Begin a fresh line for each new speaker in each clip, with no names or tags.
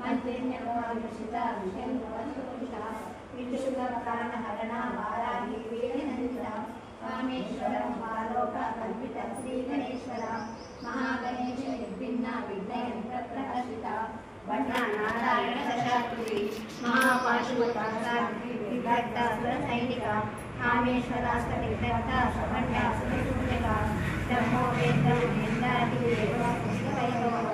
मंत्रिण्यवायुषिता विषयवस्तुषा विदुषुप्राणहरणा वाराही वीणनन्दिता कामेश्वरं बालोका कल्पिता श्रीगणेश्वरा महागणेश निर्भिन्ना विघ्नयन्त्रप्रहर्षिता वन्ना नारायण दशात्रि महापाशुपता विभक्ता सुरसैनिका कामेश्वरास्तविभक्ता सभण्या सुरशून्यका ब्रह्मो वेन्द्रमुनीन्द्रादिदेवो पुष्पवैभवः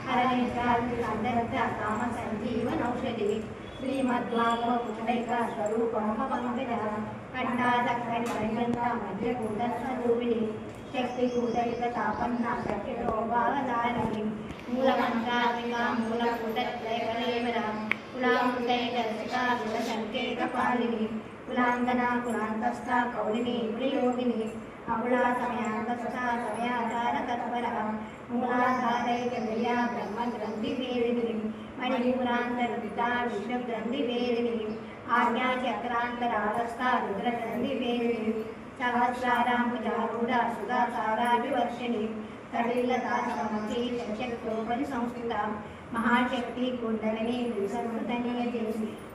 हरनिद्रादिसन्दत्ता कामसञ्जीवनौषधिः श्रीमद्भागवतपुत्रैका स्वरूपमपङ्कजः कण्ठादकण्ठपर्यन्ता मध्यकूटस्वरूपिणी शक्तिकूटयुततापन्ना शक्तिरोभावधारिणी मूलमन्त्रात्मिका मूलकूटत्रयकलेवरा कुलामृतैकरसिका कुलसङ्केतपालिनी कुलाङ्गना कुलान्तस्था कौलिनी कुलयोगिनी अकुला समयान्तस्था समयाधारतत्परः मूलाधारैकगया ब्रह्मग्रन्थिवेदिनी मणिपुरान्तर्पिता विष्णुग्रन्थिवेदिनी आज्ञाचक्रान्तरालस्था रुद्रग्रन्थिवेदिनी सहस्राराम्बुजारूढा सुधासाराभिवर्षिणी तडिलतासमती शक्तोपरि संस्कृता महाशक्ति कुण्डलिनी विसंस्कृतनीयति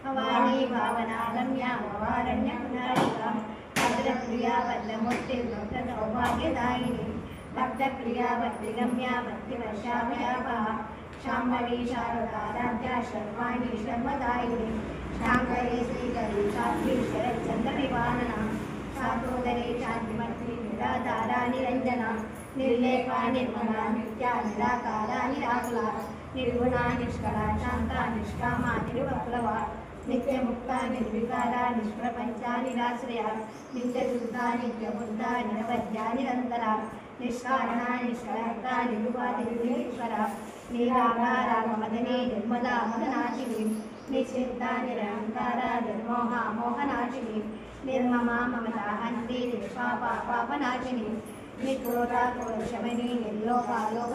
भवानी भावनागम्या भवारण्यपुरारिका भद्रप्रिया भद्रमूर्तिर्भक्तसौभाग्यदायिनी भक्तप्रिया भक्तिगम्या भक्तिवर्षाभयापः शाम्भवी शारदाराध्या शर्वाणी शर्मदायिनी शाङ्करी श्रीकरी साध्वी शरच्चन्द्रनिवारणा सातोदरी शान्तिमत्री निराधारा निरञ्जना निर्लेपा निर्मला नित्या निराकारा निराकुला निर्गुणा निष्कला शांता निष्कामा निर्वक्लवा नित्यमुक्ता निर्विकारा निष्प्रपंचा निराश्रया नित्यशुद्धा नित्यबुद्धा निरवध्या निरन्तरा निष्कारणा निष्कलङ्का निर्वादिनीश्वरा निराकारा मदने निर्मला मदनाशिनी निश्चिद्धा निरहङ्कारा निर्मोहा मोहनाशिनी निर्ममा ममता हन्ति निष्पापा पापनाशिनी निक्रोधा क्रोधशमनी निर्लोका लोक